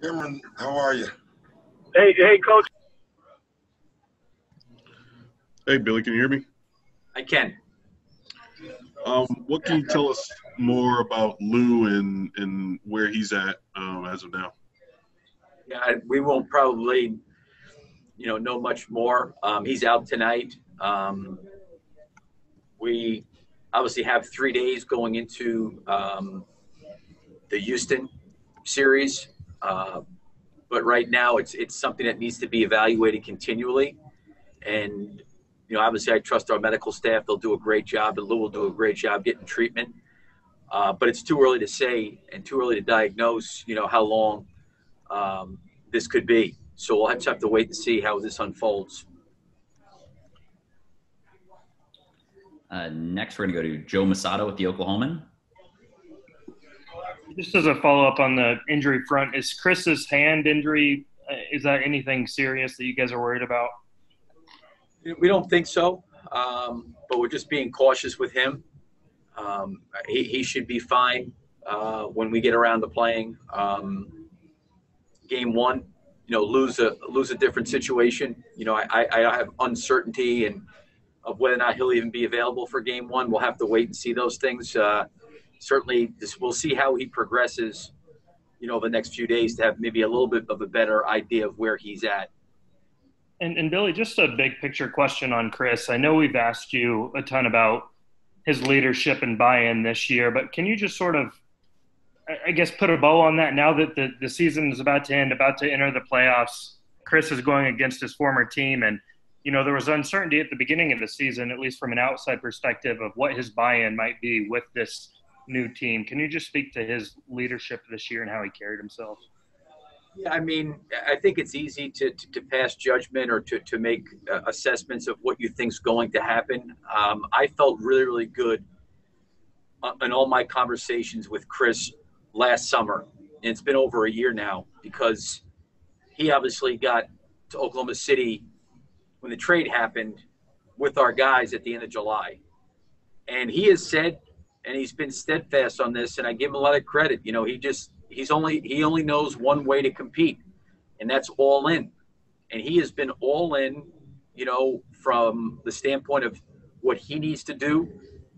Cameron, how are you? Hey, Coach. Hey, Billy, can you hear me? I can. What can you tell us more about Lou and where he's at as of now? Yeah, we won't probably, know much more. He's out tonight. We obviously have 3 days going into the Houston series, but right now it's something that needs to be evaluated continually. And obviously I trust our medical staff; they'll do a great job, and Lou will do a great job getting treatment. But it's too early to say and too early to diagnose, how long this could be. So we'll just have to wait and see how this unfolds. Next, we're going to go to Joe Masato with the Oklahoman. Just as a follow-up on the injury front, is Chris's hand injury, is that anything serious that you guys are worried about? We don't think so, but we're just being cautious with him. He should be fine when we get around to playing. Game one, lose a different situation. I have uncertainty of whether or not he'll even be available for game one. We'll have to wait and see those things. Certainly, we'll see how he progresses, the next few days to have maybe a little bit of a better idea of where he's at. And Billy, just a big picture question on Chris. I know we've asked you a ton about his leadership and buy-in this year, but can you just sort of, I guess, put a bow on that now that the season is about to end, about to enter the playoffs? Chris is going against his former team, and there was uncertainty at the beginning of the season, at least from an outside perspective, of what his buy-in might be with this new team. Can you just speak to his leadership this year and how he carried himself? Yeah, I think it's easy to pass judgment or to make assessments of what you think is going to happen. I felt really, really good in all my conversations with Chris last summer. And it's been over a year now, because he obviously got to Oklahoma City when the trade happened with our guys at the end of July. And he has said, and he's been steadfast on this, and I give him a lot of credit. He only knows one way to compete, and that's all in. And he has been all in, from the standpoint of what he needs to do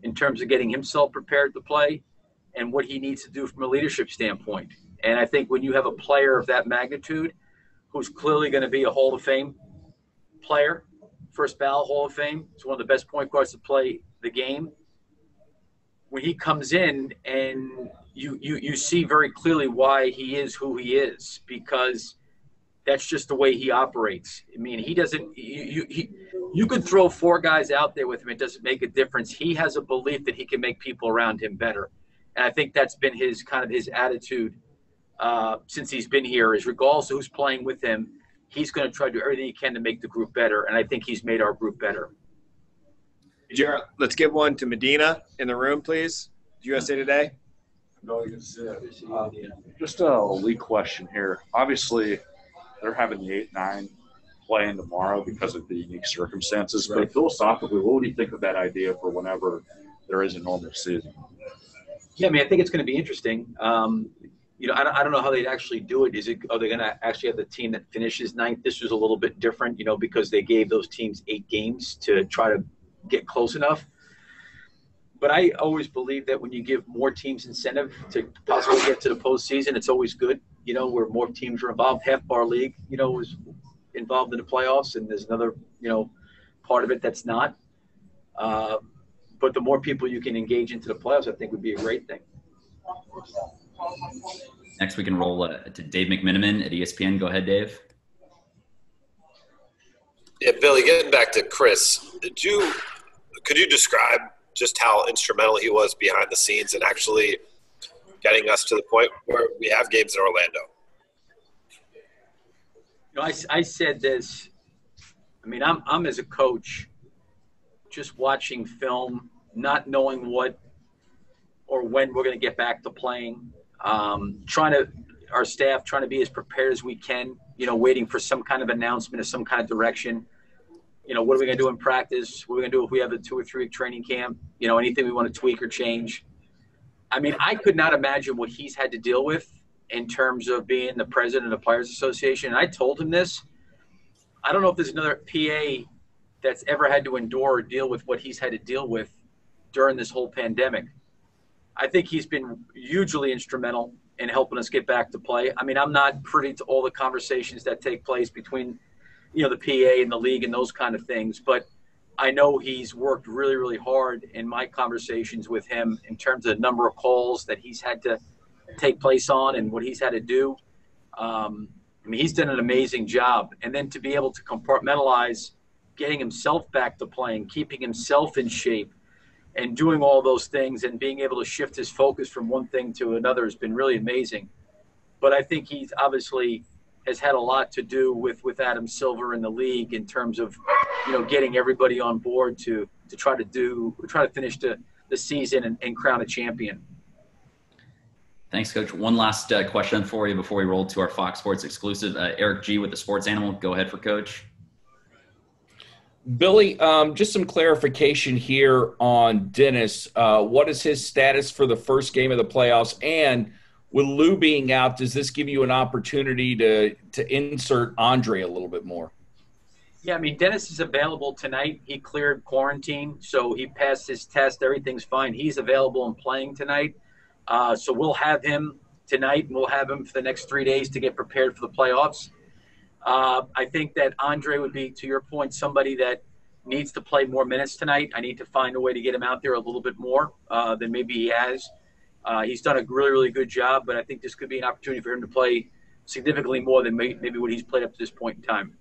in terms of getting himself prepared to play and what he needs to do from a leadership standpoint. And I think when you have a player of that magnitude who's clearly going to be a Hall of Fame player, first ballot Hall of Fame, he's one of the best point guards to play the game. When he comes in and you see very clearly why he is who he is, because that's just the way he operates. He doesn't. You could throw four guys out there with him; it doesn't make a difference. He has a belief that he can make people around him better, and I think that's been his attitude since he's been here. Is regardless of who's playing with him, he's going to try to do everything he can to make the group better, and I think he's made our group better. Jared, let's give one to Medina in the room, please. USA Today. Just a league question here. Obviously, they're having the 8-9 playing tomorrow because of the unique circumstances. Right. But philosophically, what would you think of that idea for whenever there is a normal season? Yeah, I think it's going to be interesting. I don't know how they'd actually do it. Are they going to actually have the team that finishes ninth? This was a little bit different, because they gave those teams 8 games to try to get close enough. But I always believe that when you give more teams incentive to possibly get to the postseason, it's always good, where more teams are involved. Half our league, was involved in the playoffs, and there's another, part of it that's not. But the more people you can engage into the playoffs, I think would be a great thing. Next, we can roll to Dave McMiniman at ESPN. Go ahead, Dave. Yeah, Billy, getting back to Chris, could you describe just how instrumental he was behind the scenes and actually getting us to the point where we have games in Orlando? I said this. I'm as a coach, just watching film, not knowing what or when we're going to get back to playing, our staff trying to be as prepared as we can, waiting for some kind of announcement or some kind of direction. What are we going to do in practice? What are we going to do if we have a 2 or 3 week training camp? Anything we want to tweak or change. I could not imagine what he's had to deal with in terms of being the president of the Players Association. And I told him this. I don't know if there's another PA that's ever had to endure or deal with what he's had to deal with during this whole pandemic. I think he's been hugely instrumental in helping us get back to play. I mean, I'm not privy to all the conversations that take place between, the PA and the league and those kind of things, but I know he's worked really, really hard in my conversations with him in terms of the number of calls that he's had to take place on and what he's had to do. He's done an amazing job. And then to be able to compartmentalize getting himself back to playing, keeping himself in shape, and doing all those things and being able to shift his focus from one thing to another has been really amazing. But I think he's obviously has had a lot to do with Adam Silver in the league in terms of, getting everybody on board to try to finish the season and crown a champion. Thanks, Coach. One last question for you before we roll to our Fox Sports exclusive. Eric G. with the Sports Animal. Go ahead for Coach. Billy, just some clarification here on Dennis. What is his status for the first game of the playoffs? And with Lou being out, does this give you an opportunity to insert Andre a little bit more? Yeah, Dennis is available tonight. He cleared quarantine, so he passed his test. Everything's fine. He's available and playing tonight. So we'll have him tonight, and we'll have him for the next 3 days to get prepared for the playoffs. I think that Andre would be, to your point, somebody that needs to play more minutes tonight. I need to find a way to get him out there a little bit more than maybe he has. He's done a really, really good job, but I think this could be an opportunity for him to play significantly more than maybe what he's played up to this point in time.